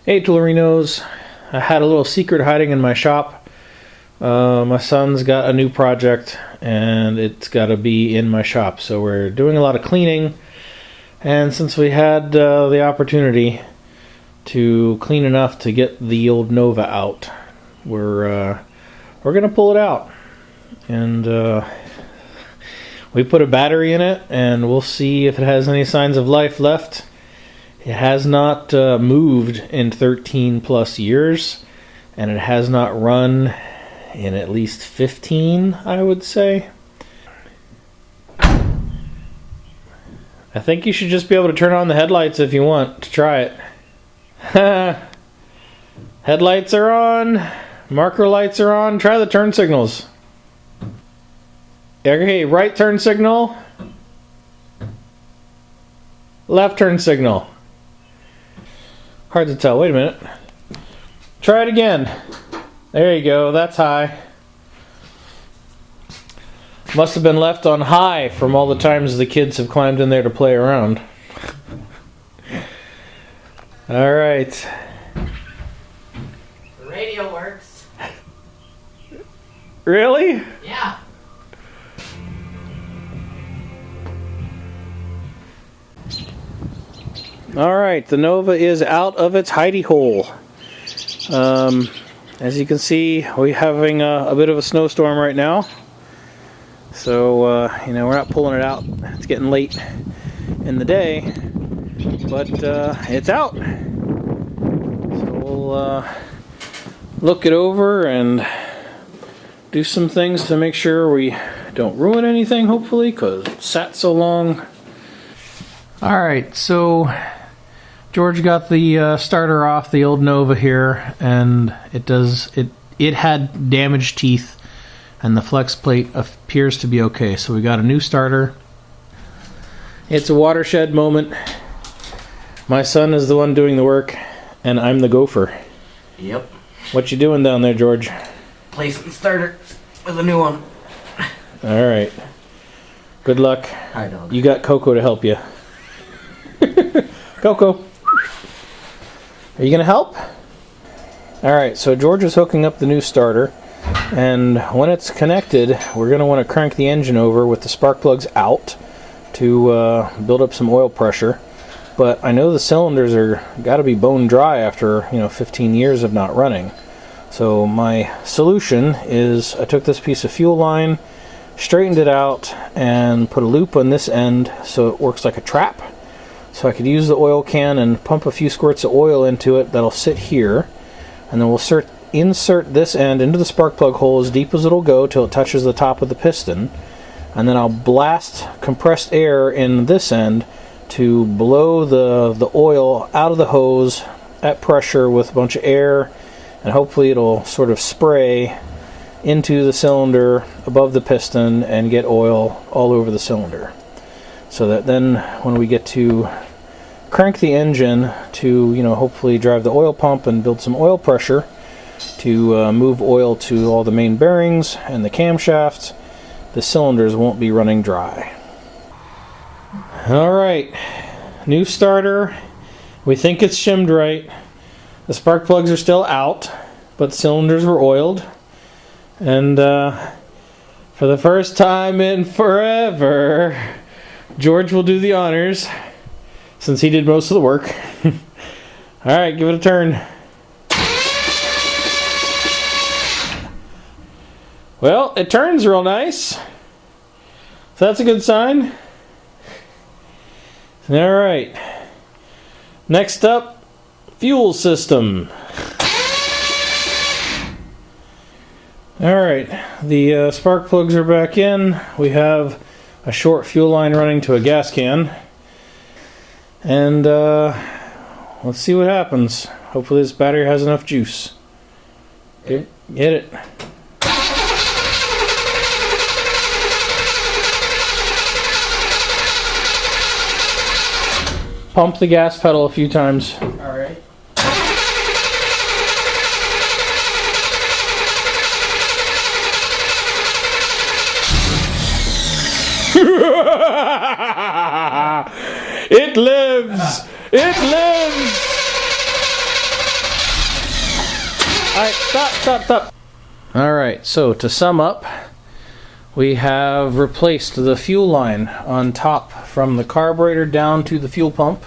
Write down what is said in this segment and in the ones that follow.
Hey Toolerinos, I had a little secret hiding in my shop. My son's got a new project and it's got to be in my shop, so we're doing a lot of cleaning. And since we had the opportunity to clean enough to get the old Nova out, we're gonna pull it out, and we put a battery in it, and we'll see if it has any signs of life left. It has not moved in 13 plus years, and it has not run in at least 15, I would say. I think you should just be able to turn on the headlights if you want to try it. Headlights are on, marker lights are on, try the turn signals. Okay, right turn signal, left turn signal. Hard to tell. Wait a minute. Try it again. There you go. That's high. Must have been left on high from all the times the kids have climbed in there to play around. All right. The radio works. Really? Yeah. Alright, the Nova is out of its hidey hole. As you can see, we're having a bit of a snowstorm right now. So, we're not pulling it out. It's getting late in the day. But it's out. So we'll look it over and do some things to make sure we don't ruin anything, hopefully, because it sat so long. Alright, so George got the starter off the old Nova here, and it had damaged teeth, and the flex plate appears to be okay. So we got a new starter. It's a watershed moment. My son is the one doing the work, and I'm the gopher. Yep. What you doing down there, George? Placing the starter with a new one. All right. Good luck. Hi, dog. You got Coco to help you. Coco, are you gonna help? Alright, so George is hooking up the new starter, and when it's connected, we're gonna want to crank the engine over with the spark plugs out to build up some oil pressure. But I know the cylinders are gotta be bone dry after 15 years of not running. So my solution is I took this piece of fuel line, straightened it out, and put a loop on this end so it works like a trap. So I could use the oil can and pump a few squirts of oil into it that'll sit here, and then we'll insert this end into the spark plug hole as deep as it'll go till it touches the top of the piston, and then I'll blast compressed air in this end to blow the oil out of the hose at pressure with a bunch of air, and hopefully it'll sort of spray into the cylinder above the piston and get oil all over the cylinder. So that then when we get to crank the engine to hopefully drive the oil pump and build some oil pressure to move oil to all the main bearings and the camshafts, the cylinders won't be running dry. Alright, new starter. We think it's shimmed right. The spark plugs are still out, but the cylinders were oiled. And for the first time in forever, George will do the honors, since he did most of the work. Alright, give it a turn. Well, it turns real nice. So that's a good sign. Alright. Next up, fuel system. Alright, the spark plugs are back in. We have a short fuel line running to a gas can, and let's see what happens. Hopefully this battery has enough juice. Okay, hit it. Pump the gas pedal a few times. Alright. It lives! It lives! Alright, stop. Alright, so to sum up, we have replaced the fuel line on top from the carburetor down to the fuel pump,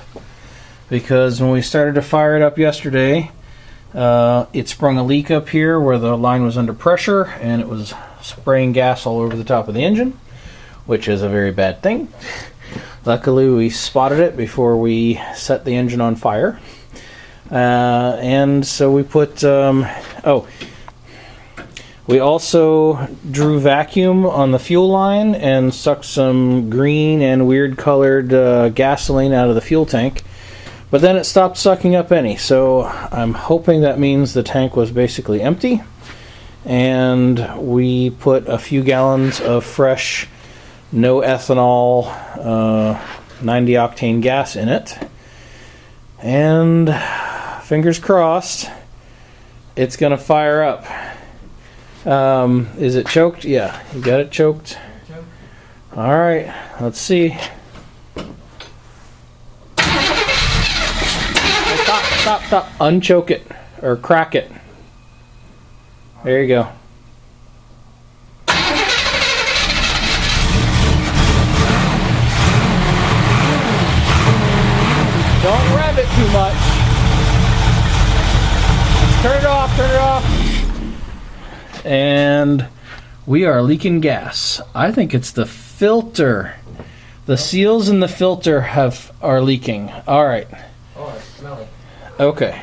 because when we started to fire it up yesterday, it sprung a leak up here where the line was under pressure, and it was spraying gas all over the top of the engine, which is a very bad thing. Luckily, we spotted it before we set the engine on fire. And so we put... we also drew vacuum on the fuel line and sucked some green and weird colored gasoline out of the fuel tank. But then it stopped sucking up any. So I'm hoping that means the tank was basically empty. And we put a few gallons of fresh, no ethanol, 90 octane gas in it. And fingers crossed, it's going to fire up. Is it choked? Yeah, you got it choked. Alright, let's see. Stop. Unchoke it, or crack it. There you go. Don't rev it too much. Turn it off. And we are leaking gas. I think it's the filter. The seals in the filter are leaking. Alright. Oh, it's smelly. Okay.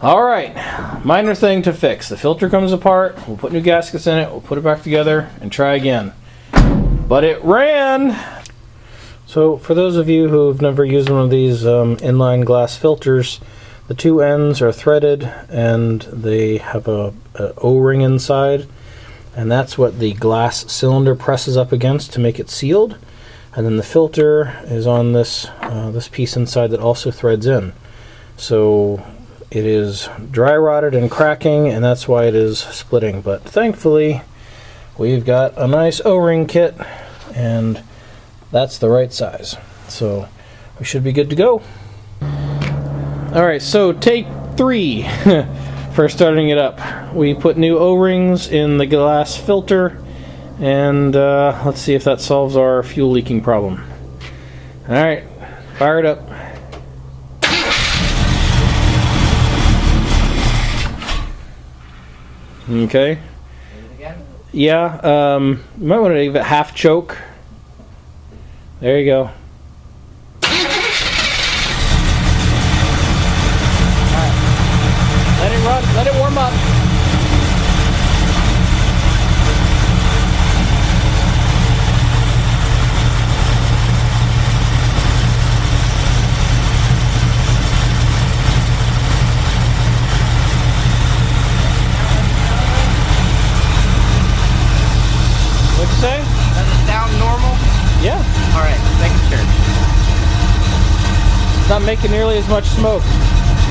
Alright. Minor thing to fix. The filter comes apart. We'll put new gaskets in it. We'll put it back together and try again. But it ran! So for those of you who have never used one of these inline glass filters, the two ends are threaded and they have a O-ring inside, and that's what the glass cylinder presses up against to make it sealed. And then the filter is on this piece inside that also threads in. So it is dry rotted and cracking, and that's why it is splitting. But thankfully, we've got a nice O-ring kit, and that's the right size. So we should be good to go. Alright, so take 3 for starting it up. We put new O-rings in the glass filter, and let's see if that solves our fuel leaking problem. Alright, fire it up. Okay. Yeah, you might want to give it half choke. There you go. Let it run, let it warm up. What'd you say? Does it sound normal? Yeah. Alright, making sure. It's not making nearly as much smoke.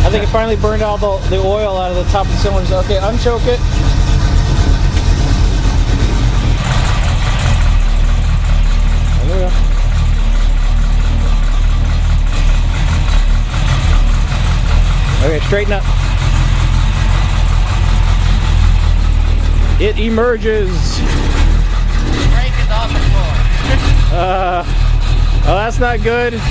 I think it finally burned all the oil out of the top of the cylinders. Okay, unchoke it. There we go. Okay, straighten up. It emerges. Brake is on the floor. Oh, that's not good.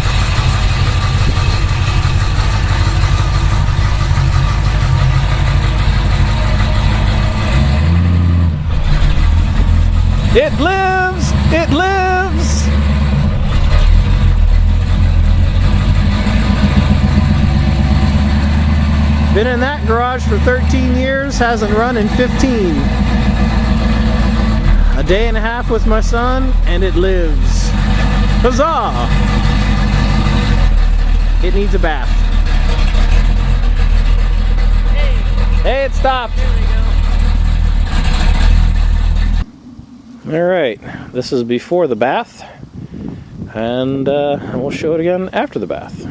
It lives! It lives! Been in that garage for 13 years, hasn't run in 15. A day and a half with my son, and it lives. Huzzah! It needs a bath. Hey, it stopped! Alright, this is before the bath, and we'll show it again after the bath.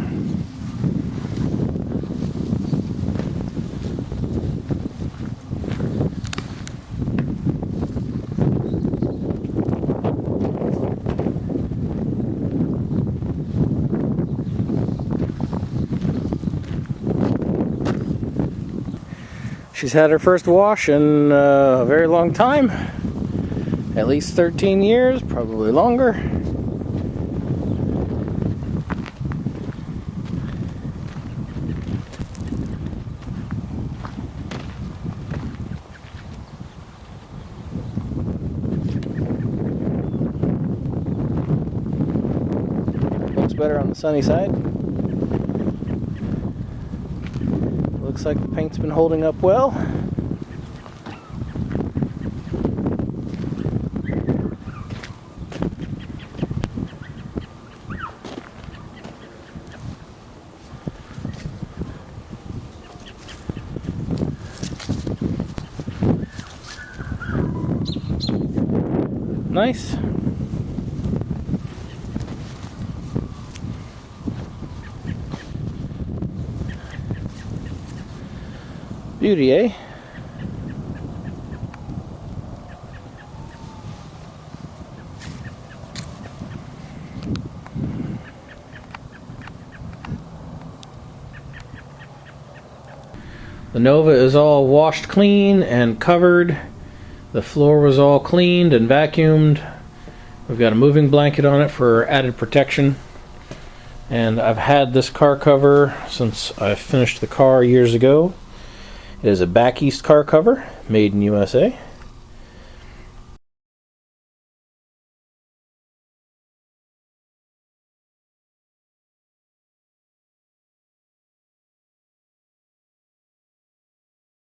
She's had her first wash in a very long time. At least 13 years, probably longer. Looks better on the sunny side. Looks like the paint's been holding up well. Nice. Beauty, eh? The Nova is all washed clean and covered. The floor was all cleaned and vacuumed. We've got a moving blanket on it for added protection. And I've had this car cover since I finished the car years ago. It is a back east car cover, made in USA.